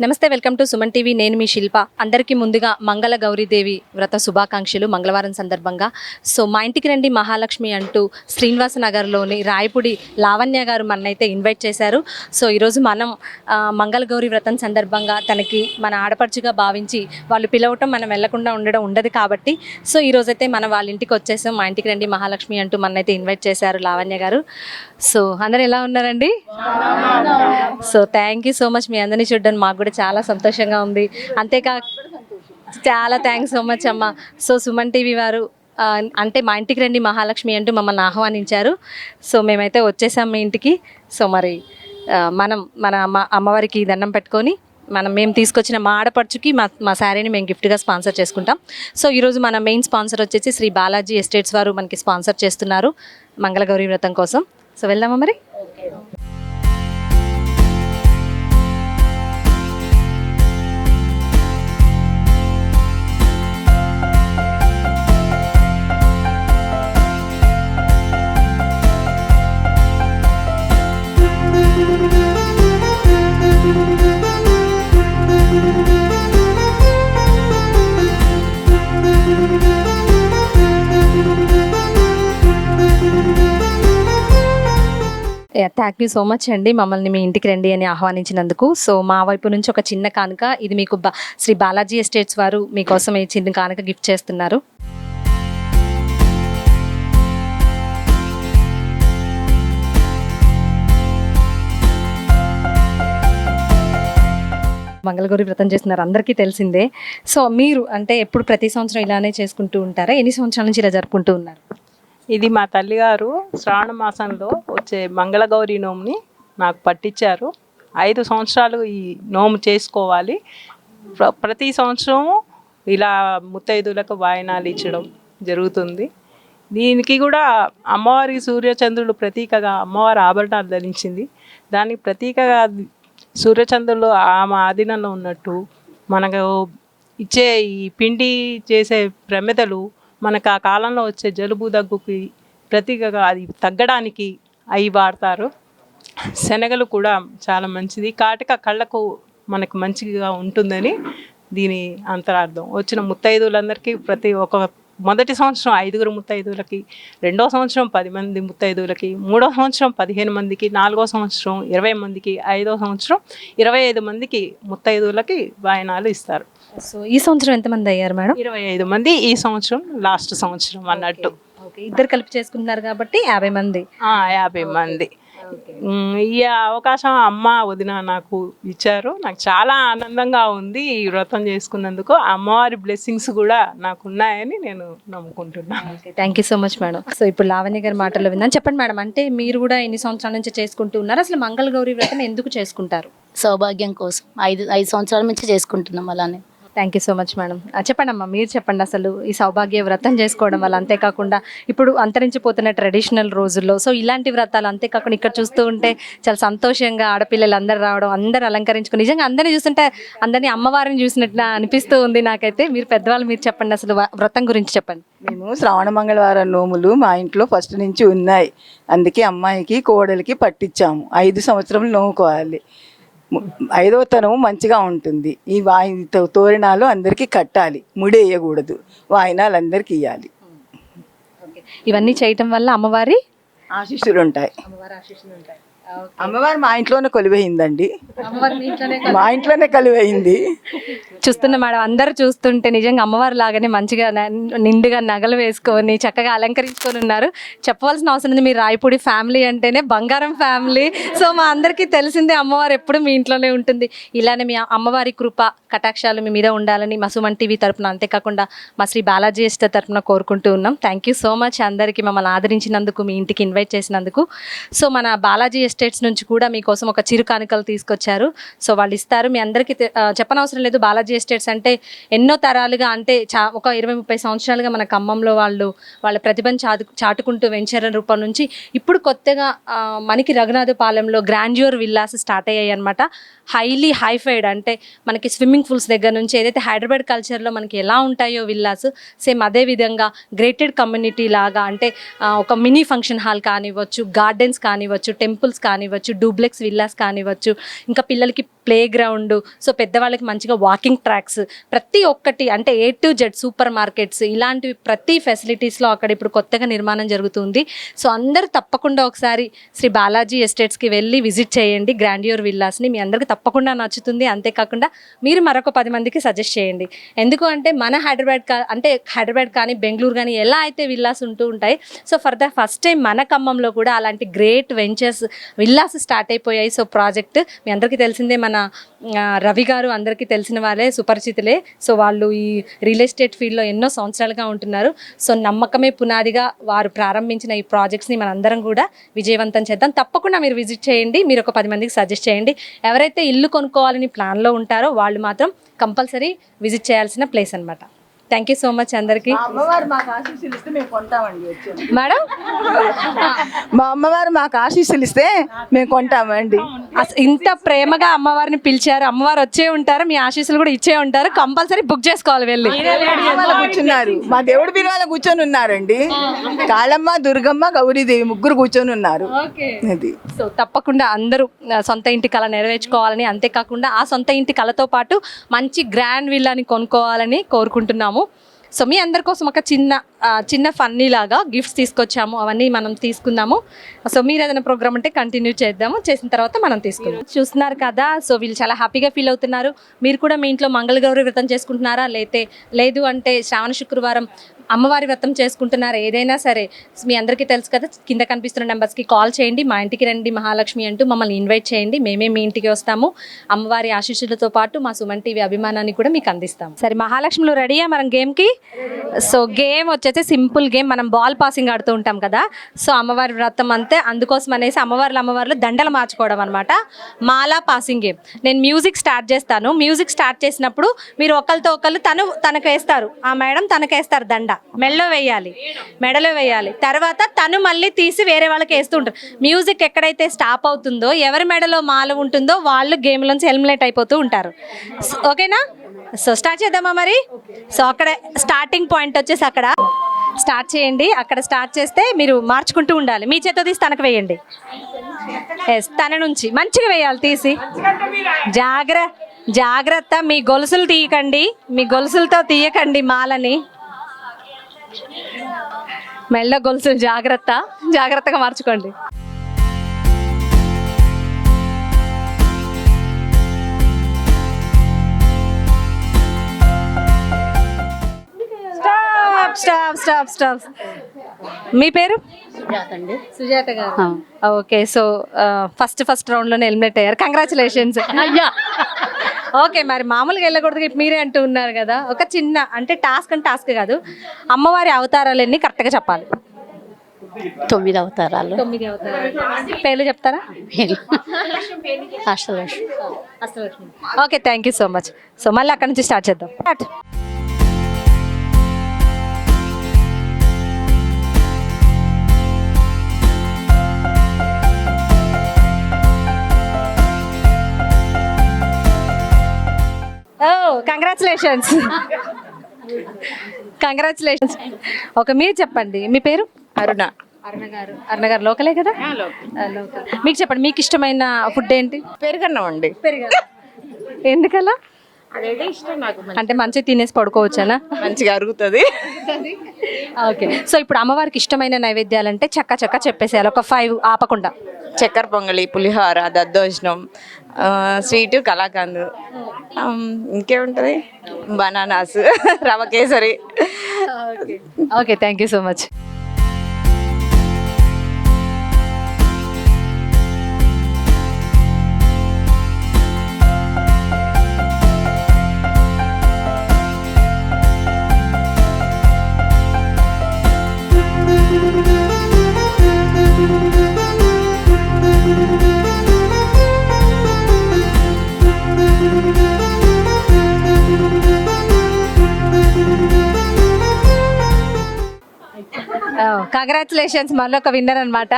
నమస్తే, welcome to Suman TV. నేను మీ శిల్ప. అందరికీ ముందుగా మంగళ గౌరీదేవి వ్రత శుభాకాంక్షలు. మంగళవారం సందర్భంగా మా ఇంటికి రండి మహాలక్ష్మి అంటూ శ్రీనివాస నగర్లోని రాయపుడి లావణ్య గారు మననైతే ఇన్వైట్ చేశారు. ఈరోజు మనం మంగళ గౌరీ వ్రతం సందర్భంగా తనకి మన ఆడపడుచుగా భావించి వాళ్ళు పిలవటం మనం వెళ్లకుండా ఉండడం ఉండదు కాబట్టి ఈరోజైతే మనం వాళ్ళ ఇంటికి వచ్చేసాం. మా ఇంటికి రండి మహాలక్ష్మి అంటూ మననైతే ఇన్వైట్ చేశారు లావణ్య గారు. అందరు ఎలా ఉన్నారండి? Thank you so much. మీ అందరినీ చూడడానికి మాకు కూడా చాలా సంతోషంగా ఉంది. చాలా థ్యాంక్స్ సో మచ్ అమ్మ. సుమన్ టీవీ వారు అంటే మా ఇంటికి రండి మహాలక్ష్మి అంటూ మమ్మల్ని ఆహ్వానించారు. మేమైతే వచ్చేసాం మీ ఇంటికి. మరి మన అమ్మవారికి దండం పెట్టుకొని మేము తీసుకొచ్చిన మా ఆడపడుచుకి మా శారీని మేము గిఫ్ట్గా స్పాన్సర్ చేసుకుంటాం. ఈరోజు మన మెయిన్ స్పాన్సర్ వచ్చేసి శ్రీ బాలాజీ ఎస్టేట్స్ వారు మనకి స్పాన్సర్ చేస్తున్నారు మంగళగౌరీ వ్రతం కోసం. వెళ్దామా మరి? థ్యాంక్ యూ సో మచ్ అండి మమ్మల్ని మీ ఇంటికి రండి అని ఆహ్వానించినందుకు. మా వైపు నుంచి ఒక చిన్న కానుక, ఇది మీకు శ్రీ బాలాజీ ఎస్టేట్స్ వారు మీకోసం ఈ చిన్న కానుక గిఫ్ట్ చేస్తున్నారు. మంగళగౌరి వ్రతం చేస్తున్నారు, అందరికీ తెలిసిందే. మీరు అంటే ఎప్పుడు ప్రతి సంవత్సరం ఇలానే చేసుకుంటూ ఉంటారా? ఎన్ని సంవత్సరాల నుంచి ఇలా జరుపుకుంటూ ఉన్నారు? ఇది మా తల్లిగారు శ్రావణ మాసంలో వచ్చే మంగళగౌరి నోముని నాకు పట్టించారు. 5 సంవత్సరాలు ఈ నోము చేసుకోవాలి. ప్రతి సంవత్సరం ఇలా ముత్తైదులకు వాయనాలు ఇచ్చడం జరుగుతుంది. దీనికి కూడా అమ్మవారికి సూర్యచంద్రుడు ప్రతీకగా అమ్మవారి ఆభరణాలు ధరించింది. దానికి ప్రతీకగా సూర్యచంద్రులు ఆమె ఆధీనంలో ఉన్నట్టు మనకు ఇచ్చే ఈ పిండి చేసే ప్రమిదలు మనకు ఆ కాలంలో వచ్చే జలుబు దగ్గుకి ప్రతీకగా అది తగ్గడానికి అవి వాడతారు. శనగలు కూడా చాలా మంచిది, కాటిక కళ్ళకు మనకు మంచిగా ఉంటుందని దీని అంతరార్థం. వచ్చిన ముత్తైదువులందరికీ మొదటి సంవత్సరం 5 ముత్తైదువులకి, 2వ సంవత్సరం 10 మంది ముత్తైదువులకి, 3వ సంవత్సరం 15 మందికి, 4వ సంవత్సరం 20 మందికి, 5వ సంవత్సరం 25 మందికి ముత్తైదువులకి వాయనాలు ఇస్తారు. ఈ సంవత్సరం ఎంతమంది అయ్యారు మేడం? 25 మంది. ఈ సంవత్సరం లాస్ట్ సంవత్సరం అన్నట్టు. ఇద్దరు కలిపి చేసుకుంటున్నారు కాబట్టి 50 మంది. 50 మంది. ఈ అవకాశం అమ్మ వదిన నాకు ఇచ్చారు. నాకు చాలా ఆనందంగా ఉంది ఈ వ్రతం చేసుకున్నందుకు. అమ్మవారి బ్లెస్సింగ్స్ కూడా నాకు ఉన్నాయని నేను నమ్ముకుంటున్నాను. Thank you so much madam. ఇప్పుడు లావణ్య గారి మాటల్లో విన్నాను. చెప్పండి మేడం, అంటే మీరు కూడా ఎన్ని సంవత్సరాల నుంచి చేసుకుంటూ ఉన్నారు? అసలు మంగళగౌరి వ్రతం ఎందుకు చేసుకుంటారు? సౌభాగ్యం కోసం 5 సంవత్సరాల నుంచి చేసుకుంటున్నాం అలానే. Thank you so much madam. చెప్పండి అమ్మా, మీరు చెప్పండి. అసలు ఈ సౌభాగ్య వ్రతం చేసుకోవడం వల్ల, అంతేకాకుండా ఇప్పుడు అంతరించిపోతున్న ట్రెడిషనల్ రోజుల్లో ఇలాంటి వ్రతాలు, అంతేకాకుండా ఇక్కడ చూస్తూ ఉంటే చాలా సంతోషంగా ఆడపిల్లలు అందరు రావడం, అందరు అలంకరించుకుని, నిజంగా అందరినీ చూస్తుంటే అందరినీ అమ్మవారిని చూసినట్లు అనిపిస్తూ ఉంది నాకైతే. మీరు పెద్దవాళ్ళు, మీరు చెప్పండి అసలు వ్రతం గురించి చెప్పండి. మేము శ్రావణ మంగళవారం నోములు మా ఇంట్లో ఫస్ట్ నుంచి ఉన్నాయి. అందుకే అమ్మాయికి కోడలికి పట్టించాము. 5 సంవత్సరాలు నోముకోవాలి. 5వ తనము మంచిగా ఉంటుంది. ఈ తోరణాలు అందరికీ కట్టాలి, ముడి వేయకూడదు, వాయినాలు అందరికి ఇవ్వాలి. ఇవన్నీ చేయటం వల్ల అమ్మవారి ఆశీస్సులు ఉంటాయి. అమ్మవారు మా ఇంట్లోనే కొలువైందండి. మా ఇంట్లోనే కొలువైంది. చూస్తున్న మేడం, అందరూ చూస్తుంటే నిజంగా అమ్మవారి లాగానే మంచిగా నిండుగా నగలు వేసుకొని చక్కగా అలంకరించుకొని ఉన్నారు. చెప్పవలసిన అవసరం ఉంది, మీరు రాయపూడి ఫ్యామిలీ అంటేనే బంగారం ఫ్యామిలీ. మా అందరికీ తెలిసిందే అమ్మవారు ఎప్పుడు మీ ఇంట్లోనే ఉంటుంది. ఇలానే మీ అమ్మవారి కృప కటాక్షాలు మీ మీద ఉండాలని మా సుమన్ టీవీ తరపున, అంతేకాకుండా మా శ్రీ బాలాజీ ఎస్టేట్ తరపున కోరుకుంటూ ఉన్నాం. థ్యాంక్ యూ సో మచ్ అందరికీ మమ్మల్ని ఆదరించినందుకు, మీ ఇంటికి ఇన్వైట్ చేసినందుకు. మన బాలాజీ ఎస్టేట్స్ నుంచి కూడా మీకోసం ఒక చిరు కానుకలు తీసుకొచ్చారు. వాళ్ళు ఇస్తారు. మీ అందరికీ చెప్పనవసరం లేదు. బాలాజీ ఎస్టేట్స్ అంటే ఎన్నో తరాలుగా, అంటే ఒక 20-30 సంవత్సరాలుగా మన ఖమ్మంలో వాళ్ళ ప్రతిభను చాటుకుంటూ వెంచర్ రూపం నుంచి ఇప్పుడు కొత్తగా మనకి రఘునాథపాలెంలో గ్రాండ్యూర్ విల్లాస్ స్టార్ట్ అయ్యాయి అనమాట. హైలీ హైఫైడ్, అంటే మనకి స్విమ్మింగ్ పూల్స్ దగ్గర నుంచి ఏదైతే హైదరాబాద్ కల్చర్లో మనకి ఎలా ఉంటాయో విల్లాస్, సేమ్ అదే విధంగా గ్రేటెడ్ కమ్యూనిటీ లాగా, అంటే ఒక మినీ ఫంక్షన్ హాల్ కానివ్వచ్చు, గార్డెన్స్ కానివ్వచ్చు, టెంపుల్స్ కానివ్వచ్చు, డూప్లెక్స్ విల్లాస్ కానివ్వచ్చు, ఇంకా పిల్లలకి ప్లే గ్రౌండ్, సో పెద్దవాళ్ళకి మంచిగా వాకింగ్ ట్రాక్స్, ప్రతి ఒక్కటి అంటే A to Z super markets, ఇలాంటివి ప్రతి ఫెసిలిటీస్లో అక్కడ ఇప్పుడు కొత్తగా నిర్మాణం జరుగుతుంది. సో అందరూ తప్పకుండా ఒకసారి శ్రీ బాలాజీ ఎస్టేట్స్కి వెళ్ళి విజిట్ చేయండి గ్రాండియోర్ విల్లాస్ని. మీ అందరికీ తప్పకుండా నచ్చుతుంది. అంతేకాకుండా మీరు మరొక 10 మందికి సజెస్ట్ చేయండి. ఎందుకు అంటే మన హైదరాబాద్ కానీ బెంగళూరు కానీ ఎలా అయితే విల్లాస్ ఉంటూ ఉంటాయి, so for the first time మన ఖమ్మంలో కూడా అలాంటి గ్రేట్ వెంచర్స్ విల్లాస్ స్టార్ట్ అయిపోయాయి. సో ప్రాజెక్ట్ మీ అందరికీ తెలిసిందే, మన రవి గారు అందరికీ తెలిసిన వాళ్ళే, సుపరిచితులే. సో వాళ్ళు ఈ రియల్ ఎస్టేట్ ఫీల్డ్లో ఎన్నో సంవత్సరాలుగా ఉంటున్నారు. సో నమ్మకమే పునాదిగా వారు ప్రారంభించిన ఈ ప్రాజెక్ట్స్ని మనందరం కూడా విజయవంతం చేద్దాం. తప్పకుండా మీరు విజిట్ చేయండి. మీరు ఒక 10 మందికి సజెస్ట్ చేయండి. ఎవరైతే ఇల్లు కొనుక్కోవాలని ప్లాన్లో ఉంటారో వాళ్ళు మాత్రం కంపల్సరీ విజిట్ చేయాల్సిన ప్లేస్ అనమాట. థ్యాంక్ యూ సో మచ్ అందరికీ. అమ్మవారు మాకు ఆశీస్సులు ఇస్తే మేము కొంటామండి. వచ్చాము మేడం, మా అమ్మవారు మాకు ఆశీస్సులు ఇస్తే మేము కొంటామండి. ఇంత ప్రేమగా అమ్మవారిని పిలిచారు, అమ్మవారు వచ్చే ఉంటారు, మీ ఆశీస్సులు కూడా ఇచ్చే ఉంటారు. కంపల్సరీ బుక్ చేసుకోవాలి వెళ్ళి. కూర్చున్నారు, మా దేవుడి బిరువాల కూర్చొని ఉన్నారండి. కాళమ్మ, దుర్గమ్మ, గౌరీదేవి ముగ్గురు కూర్చొని ఉన్నారు. అది సో తప్పకుండా అందరూ సొంత ఇంటి కళ నెరవేర్చుకోవాలని, అంతేకాకుండా ఆ సొంత ఇంటి కళతో పాటు మంచి గ్రాండ్ విల్లాని కొనుక్కోవాలని కోరుకుంటున్నాము. సో మీ అందరి కోసం ఒక చిన్న ఫన్నీ లాగా గిఫ్ట్స్ తీసుకొచ్చాము, అవన్నీ మనం తీసుకుందాము. సో మీరు ఏదైనా ప్రోగ్రామ్ ఉంటే కంటిన్యూ చేద్దాము, చేసిన తర్వాత మనం తీసుకుందాం. చూస్తున్నారు కదా, సో వీళ్ళు చాలా హ్యాపీగా ఫీల్ అవుతున్నారు. మీరు కూడా మీ ఇంట్లో మంగళగౌరి వ్రతం చేసుకుంటున్నారా, లేదు అంటే శ్రావణ శుక్రవారం అమ్మవారి వ్రతం చేసుకుంటున్నారు, ఏదైనా సరే మీ అందరికీ తెలుసు కదా, కింద కనిపిస్తున్న నెంబర్స్కి కాల్ చేయండి. మా ఇంటికి రండి మహాలక్ష్మి అంటూ మమ్మల్ని ఇన్వైట్ చేయండి. మేమే మీ ఇంటికి వస్తాము. అమ్మవారి ఆశీస్సులతో పాటు మా సుమన్ టీవీ అభిమానాన్ని కూడా మీకు అందిస్తాం. సరే మహాలక్ష్మిలో రెడీయా మనం గేమ్కి? సో గేమ్ వచ్చేసి సింపుల్ గేమ్. మనం బాల్ పాసింగ్ ఆడుతూ ఉంటాం కదా, సో అమ్మవారి వ్రతం అంతే, అందుకోసం అనేసి అమ్మవార్లు దండలు మార్చుకోవడం అనమాట. మాలా పాసింగ్ గేమ్. నేను మ్యూజిక్ స్టార్ట్ చేస్తాను. మ్యూజిక్ స్టార్ట్ చేసినప్పుడు మీరు ఒకరితో ఒకళ్ళు తనకు వేస్తారు, ఆ మేడం తనకు వేస్తారు దండ, మెడలో వేయాలి. తర్వాత తను మళ్ళీ తీసి వేరే వాళ్ళకి వేస్తూ ఉంటారు. మ్యూజిక్ ఎక్కడైతే స్టాప్ అవుతుందో, ఎవరి మెడలో మాల ఉంటుందో వాళ్ళు గేమ్లోంచి ఎలిమినేట్ అయిపోతూ ఉంటారు. ఓకేనా? సో స్టార్ట్ చేద్దామా మరి? సో అక్కడ స్టార్టింగ్ పాయింట్ వచ్చేసి అక్కడ స్టార్ట్ చేయండి. అక్కడ స్టార్ట్ చేస్తే మీరు మార్చుకుంటూ ఉండాలి. మీ చేత తీసి తనకు వేయండి. ఎస్, తన నుంచి మంచిగా వేయాలి తీసి. జాగ్రత్త, మీ గొలుసులు తీయకండి, మీ గొలుసులతో తీయకండి మాలని. మెల్ల గొలుసులు జాగ్రత్తగా మార్చుకోండి. స్టాప్. మీ పేరు? సుజాత గారు. ఓకే, సో ఫస్ట్ రౌండ్లోనే ఎలిమినేట్ అయ్యారు. కంగ్రాచులేషన్స్. ఓకే, మరి మామూలుగా వెళ్ళకూడదు మీరే అంటూ ఉన్నారు కదా, ఒక చిన్న అంటే టాస్క్ కాదు, అమ్మవారి అవతారాలన్నీ కరెక్ట్గా చెప్పాలి. 9 అవతారాలు. 9 అవతారాలు పేర్లు చెప్తారా? Ashtalakshmi. Okay, thank you so much. So మళ్ళీ అక్కడ నుంచి స్టార్ట్ చేద్దాం. కంగ్రాచులేషన్స్. ఓకే, మీరు చెప్పండి. మీ పేరు? అరుణ. అరుణ గారు లోకలే కదా? లోకల్. మీకు చెప్పండి, మీకు ఇష్టమైన ఫుడ్ ఏంటి? పెరుగన్నం అండి. ఎందుకలా? అదేదో ఇష్టం నాకు, అంటే మంచిగా తినేసి పడుకోవచ్చానా? మంచిగా అరుగుతుంది. ఓకే, సో ఇప్పుడు అమ్మవారికి ఇష్టమైన నైవేద్యాలు అంటే చక్క చెప్పేసేయాలి, ఒక 5 ఆపకుండా. చక్కెర పొంగలి, పులిహోర, దద్దోజనం, స్వీటు, కలాకండ్, ఇంకేముంటుంది, bananas, rava kesari. Okay, thank you so much. Congratulations, మళ్ళీ ఒక విన్నర్ అనమాట.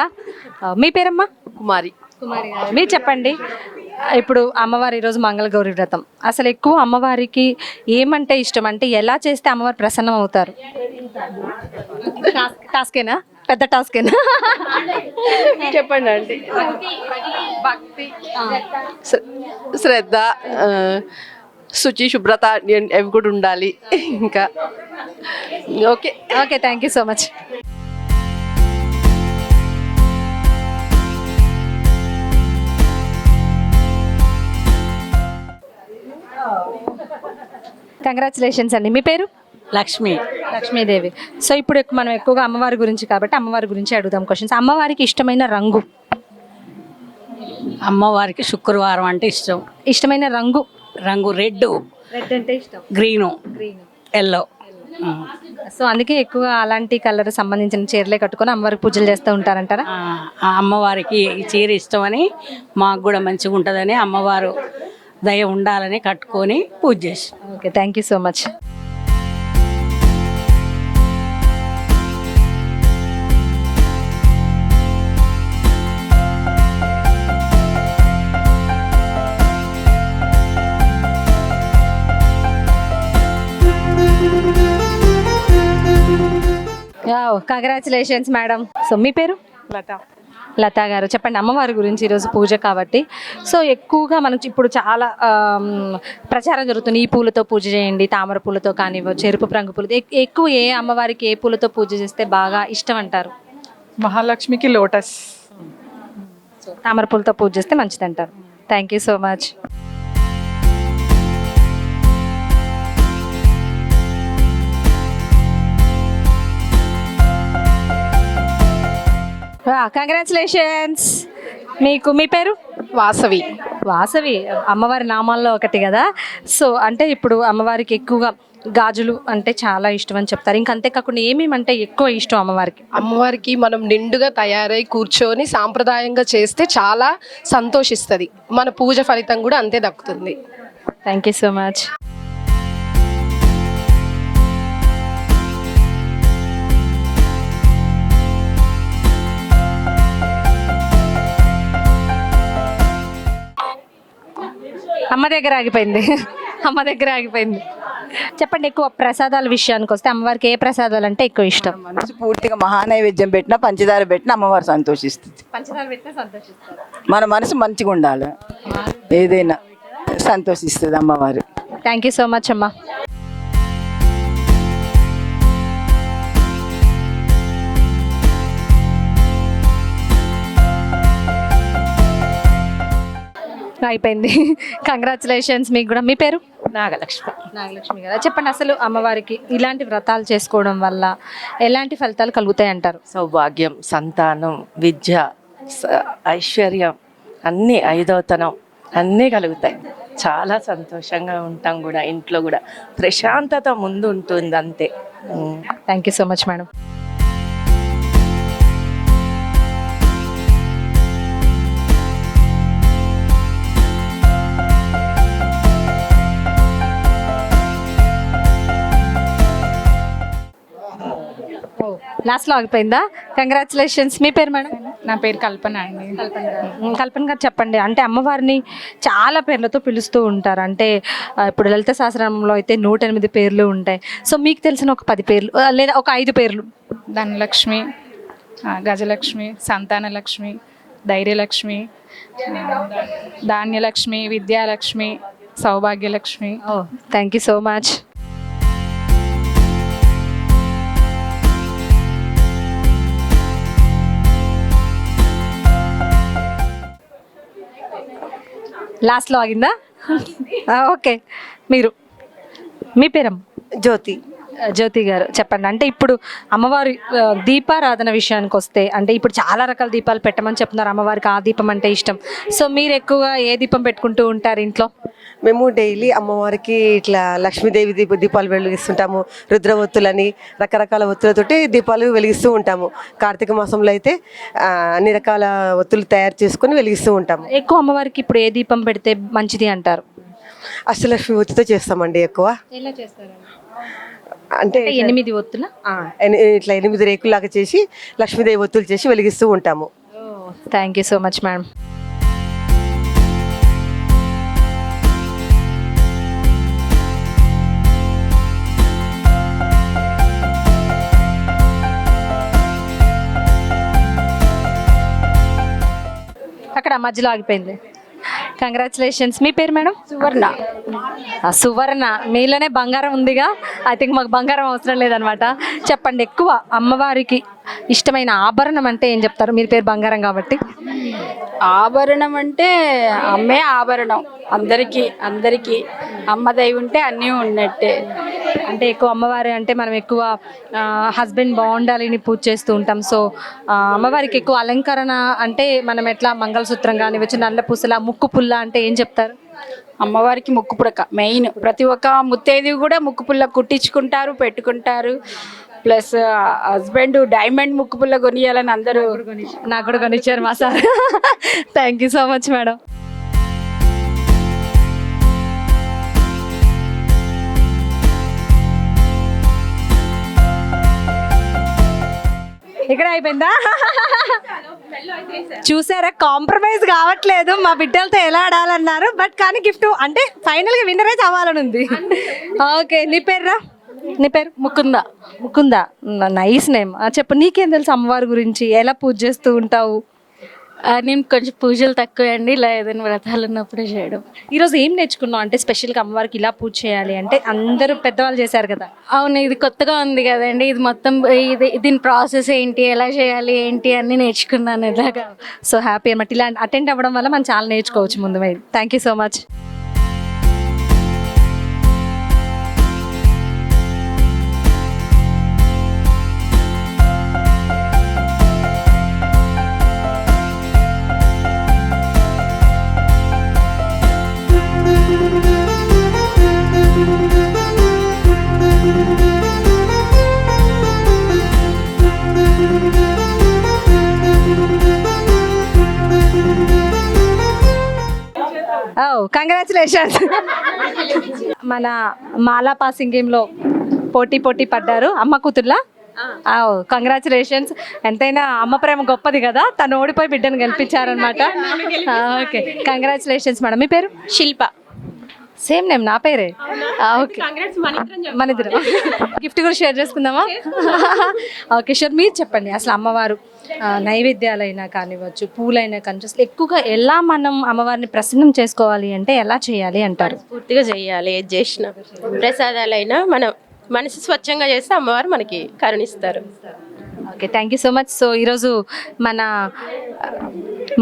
మీ పేరమ్మా? కుమారి. గారు, మీరు చెప్పండి. ఇప్పుడు అమ్మవారి ఈరోజు మంగళగౌరి వ్రతం, అసలు ఎక్కువ అమ్మవారికి ఏమంటే ఇష్టం, అంటే ఎలా చేస్తే అమ్మవారు ప్రసన్నం అవుతారు? టాస్కేనా? పెద్ద టాస్క్ చెప్పండి అండి. శ్రద్ధ, శుచి, శుభ్రత అవి కూడా ఉండాలి. ఇంకా okay. Okay, thank you so much. Congratulations అండి. మీ పేరు? లక్ష్మి. లక్ష్మీదేవి. సో ఇప్పుడు మనం ఎక్కువగా అమ్మవారి గురించి కాబట్టి అమ్మవారి గురించి అడుగుదాం క్వశ్చన్స్. అమ్మవారికి ఇష్టమైన రంగు? అమ్మవారికి శుక్రవారం అంటే ఇష్టం. ఇష్టమైన రంగు? రంగు రెడ్, రెడ్ అంటే ఇష్టం. Green, yellow. సో అందుకే ఎక్కువగా అలాంటి కలర్ సంబంధించిన చీరలే కట్టుకొని అమ్మవారికి పూజలు చేస్తూ ఉంటారంటారా? ఆ అమ్మవారికి ఈ చీర ఇష్టమని, మాకు కూడా మంచిగా ఉంటుందని, అమ్మవారు దయ ఉండాలని కట్టుకొని పూజ చేసి. Okay, thank you so much. Congratulations madam. So మీ పేరు? లత. లతా గారు, చెప్పండి అమ్మవారి గురించి. ఈరోజు పూజ కాబట్టి సో ఎక్కువగా మనకు ఇప్పుడు చాలా ప్రచారం జరుగుతుంది. ఈ పూలతో పూజ చేయండి, తామర పూలతో కానివ్వచ్చు, ఎరుపు రంగు పూలతో. ఎక్కువ ఏ అమ్మవారికి ఏ పూలతో పూజ చేస్తే బాగా ఇష్టం అంటారు? మహాలక్ష్మికి లోటస్. సో తామర పూలతో పూజ చేస్తే మంచిది అంటారు. Thank you so much. Congratulations. మీకు మీ పేరు? వాసవి. వాసవి అమ్మవారి నామాల్లో ఒకటి కదా. సో అంటే ఇప్పుడు అమ్మవారికి ఎక్కువగా గాజులు అంటే చాలా ఇష్టం అని చెప్తారు. ఇంకా అంతేకాకుండా ఏమేమంటే ఎక్కువ ఇష్టం అమ్మవారికి? అమ్మవారికి మనం నిండుగా తయారై కూర్చొని సాంప్రదాయంగా చేస్తే చాలా సంతోషిస్తుంది. మన పూజ ఫలితం కూడా అంతే దక్కుతుంది. Thank you so much. అమ్మ దగ్గర ఆగిపోయింది. అమ్మ దగ్గర ఆగిపోయింది. చెప్పండి, ఎక్కువ ప్రసాదాల విషయానికి వస్తే అమ్మవారికి ఏ ప్రసాదాలు అంటే ఎక్కువ ఇష్టం? మనసు పూర్తిగా మహానైవేద్యం పెట్టినా, పంచదార పెట్టినా అమ్మవారు సంతోషిస్తుంది. పంచదార పెట్టినా సంతోషిస్తారు. మన మనసు మంచిగా ఉండాలి, ఏదైనా సంతోషిస్తుంది అమ్మవారు. థ్యాంక్ యూ సో మచ్ అమ్మా. అయిపోయింది. కంగ్రాచులేషన్స్ మీకు కూడా. మీ పేరు? నాగలక్ష్మి. నాగలక్ష్మి గారు, చెప్పండి అసలు అమ్మవారికి ఇలాంటి వ్రతాలు చేసుకోవడం వల్ల ఎలాంటి ఫలితాలు కలుగుతాయి అంటారు? సౌభాగ్యం, సంతానం, విద్య, ఐశ్వర్యం, అన్నీ, ఐదవతనం అన్నీ కలుగుతాయి. చాలా సంతోషంగా ఉంటాం కూడా, ఇంట్లో కూడా ప్రశాంతత ముందు ఉంటుంది అంతే. Thank you so much madam. లాస్ట్లో ఆగిపోయిందా? కంగ్రాచులేషన్స్. మీ పేరు మేడం? నా పేరు కల్పన అండి. కల్పన గారు, చెప్పండి అంటే అమ్మవారిని చాలా పేర్లతో పిలుస్తూ ఉంటారు. అంటే ఇప్పుడు లలిత సహస్రనామంలో అయితే 108 పేర్లు ఉంటాయి. సో మీకు తెలిసిన ఒక 10 పేర్లు లేదా ఒక 5 పేర్లు. Dhanalakshmi, Gajalakshmi, Santanalakshmi, Dhairyalakshmi, Dhanyalakshmi, Vidyalakshmi, Saubhagyalakshmi. Thank you so much. లాస్ట్లో ఆగిందా? ఓకే, మీరు మీ పేరమ్మ? జ్యోతి. జ్యోతి గారు, చెప్పండి అంటే ఇప్పుడు అమ్మవారి దీపారాధన విషయానికి వస్తే అంటే ఇప్పుడు చాలా రకాల దీపాలు పెట్టమని చెప్తున్నారు. అమ్మవారికి ఆ దీపం అంటే ఇష్టం. సో మీరు ఎక్కువగా ఏ దీపం పెట్టుకుంటూ ఉంటారు ఇంట్లో? మేము డైలీ అమ్మవారికి ఇట్లా లక్ష్మీదేవి దీపాలు వెలిగిస్తుంటాము. రుద్రవత్తులని రకరకాల ఒత్తులతోటి దీపాలు వెలిగిస్తూ ఉంటాము. కార్తీక మాసంలో అయితే అన్ని రకాల ఒత్తులు తయారు చేసుకొని వెలిగిస్తూ ఉంటాము. ఎక్కువ అమ్మవారికి ఇప్పుడు ఏ దీపం పెడితే మంచిది అంటారు? అష్టలక్ష్మి ఒత్తితో చేస్తామండి ఎక్కువ. ఎలా చేస్తారు అంటే 8 ఒత్తుల ఇట్లా 8 రేకుల్లాగా చేసి లక్ష్మీదేవి ఒత్తులు చేసి వెలిగిస్తూ ఉంటాము. Thank you so much madam. మధ్యలో ఆగిపోయింది. కంగ్రాచులేషన్స్. మీ పేరు మేడం? సువర్ణ. సువర్ణ. మీలోనే బంగారం ఉందిగా. ఐ థింక్ మాకు బంగారం అవసరం లేదనమాట. చెప్పండి, ఎక్కువ అమ్మవారికి ఇష్టమైన ఆభరణం అంటే ఏం చెప్తారు? మీరు పేరు బంగారం కాబట్టి. ఆభరణం అంటే అమ్మే ఆభరణం. అందరికీ అమ్మ దయ ఉంటే అన్నీ ఉన్నట్టే. అంటే ఎక్కువ అమ్మవారి అంటే మనం ఎక్కువ హస్బెండ్ బాగుండాలని పూజ చేస్తూ ఉంటాం. సో అమ్మవారికి ఎక్కువ అలంకరణ అంటే మనం ఎట్లా మంగళసూత్రం కానివచ్చు, నల్ల పూసల, ముక్కు పుల్ల అంటే ఏం చెప్తారు? అమ్మవారికి ముక్కు పుడక మెయిన్. ప్రతి ఒక్క ముత్తైది కూడా ముక్కు పుల్ల కుట్టించుకుంటారు, పెట్టుకుంటారు. ప్లస్ హస్బెండ్ డైమండ్ ముక్కు పుల్ల కొనియాలని అందరూ. నాకు కూడా కొనిచ్చారు మా sir. Thank you so much madam. ఇక్కడ అయిపోయిందా? చూసారా, కాంప్రమైజ్ కావట్లేదు. మా బిడ్డలతో ఎలా ఆడాలన్నారు, బట్ కానీ గిఫ్ట్ అంటే ఫైనల్గా విన్నర్ అయితే అవ్వాలని ఉంది. ఓకే, నీ పేరురా? నీ పేరు? ముకుంద. Nice name. చెప్పు, నీకేం తెలుసు అమ్మవారి గురించి? ఎలా పూజ చేస్తూ ఉంటావు? నేను కొంచెం పూజలు తక్కువ అండి, ఇలా ఏదైనా వ్రతాలు ఉన్నప్పుడే చేయడం. ఈరోజు ఏం నేర్చుకున్నావు? అంటే స్పెషల్గా అమ్మవారికి ఇలా పూజ చేయాలి అంటే అందరూ పెద్దవాళ్ళు చేశారు కదా. అవును, ఇది కొత్తగా ఉంది కదండి. ఇది మొత్తం దీని ప్రాసెస్ ఏంటి, ఎలా చేయాలి ఏంటి అన్నీ నేర్చుకున్నాను ఇలాగా. సో హ్యాపీ అన్నమాట. ఇలా అటెండ్ అవ్వడం వల్ల మనం చాలా నేర్చుకోవచ్చు ముందు మీద. Thank you so much. Congratulations. మన మాలా పాసింగ్ గేమ్లో పోటీ పడ్డారు అమ్మ కూతుర్లా. కంగ్రాచులేషన్స్. ఎంతైనా అమ్మ ప్రేమ గొప్పది కదా. తను ఓడిపోయి బిడ్డను గెలిపించారనమాట. Okay, congratulations madam. మీ పేరు? శిల్ప. సేమ్ నేమ్, నా పేరే. ఓకే, మన ఇద్దరు గిఫ్ట్ కూడా షేర్ చేసుకుందామా? Okay sure. మీరు చెప్పండి, అసలు అమ్మవారు నైవేద్యాలైనా కానివ్వచ్చు, పూలైనా కానివచ్చు, అసలు ఎక్కువగా ఎలా మనం అమ్మవారిని ప్రసన్నం చేసుకోవాలి అంటే ఎలా చేయాలి అంటారు? పూర్తిగా చేయాలి. ఏది చేసినా ప్రసాదాలైనా మనం మనసు స్వచ్ఛంగా చేస్తే అమ్మవారు మనకి కరుణిస్తారు. Okay, thank you so much. So ఈరోజు మన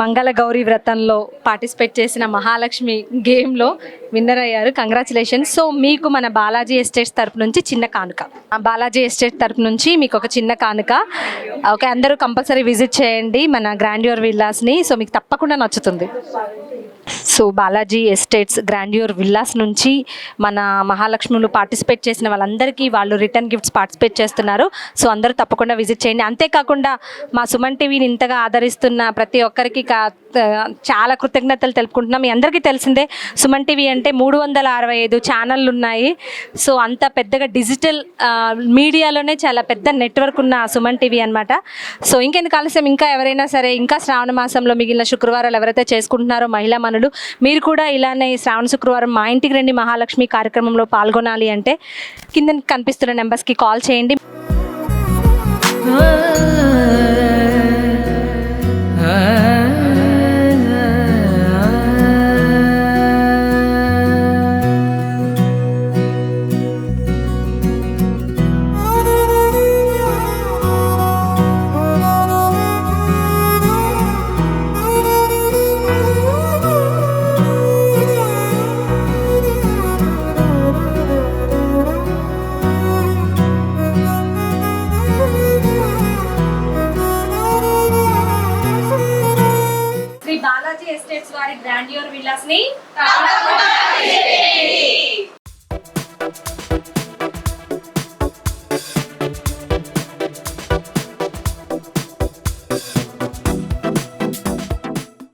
మంగళ గౌరీ వ్రతంలో పార్టిసిపేట్ చేసిన మహాలక్ష్మి గేమ్లో విన్నర్ అయ్యారు. కంగ్రాచులేషన్స్. సో మీకు మన బాలాజీ ఎస్టేట్స్ తరపు నుంచి చిన్న కానుక. బాలాజీ ఎస్టేట్ తరపు నుంచి మీకు ఒక చిన్న కానుక. ఓకే, అందరూ కంపల్సరీ విజిట్ చేయండి మన గ్రాండ్యూర్ విల్లాస్ని. సో మీకు తప్పకుండా నచ్చుతుంది. So Balaji estates grandeur villas నుంచి మన మహాలక్ష్ములు పార్టిసిపేట్ చేసిన వాళ్ళందరికీ వాళ్ళు రిటర్న్ గిఫ్ట్స్ పార్టిసిపేట్ చేస్తున్నారు. సో అందరూ తప్పకుండా విజిట్ చేయండి. అంతేకాకుండా మా సుమన్ టీవీని ఇంతగా ఆదరిస్తున్న ప్రతి ఒక్కరికి చాలా కృతజ్ఞతలు తెలుపుకుంటున్నాం. మీ అందరికీ తెలిసిందే సుమన్ టీవీ అంటే 365 ఛానళ్ళు ఉన్నాయి. సో అంత పెద్దగా డిజిటల్ మీడియాలోనే చాలా పెద్ద నెట్వర్క్ ఉన్న సుమన్ టీవీ అనమాట. సో ఇంకెందుకు ఆలస్యం, ఇంకా ఎవరైనా సరే ఇంకా శ్రావణ మాసంలో మిగిలిన శుక్రవారాలు ఎవరైతే చేసుకుంటున్నారో మహిళా మనులు, మీరు కూడా ఇలానే శ్రావణ శుక్రవారం మా ఇంటికి రండి మహాలక్ష్మి కార్యక్రమంలో పాల్గొనాలి అంటే కింద కనిపిస్తున్న నెంబర్స్కి కాల్ చేయండి. బాలాజీ ఎస్టేట్స్ వారి గ్రాండ్యూర్ విల్లాస్ ని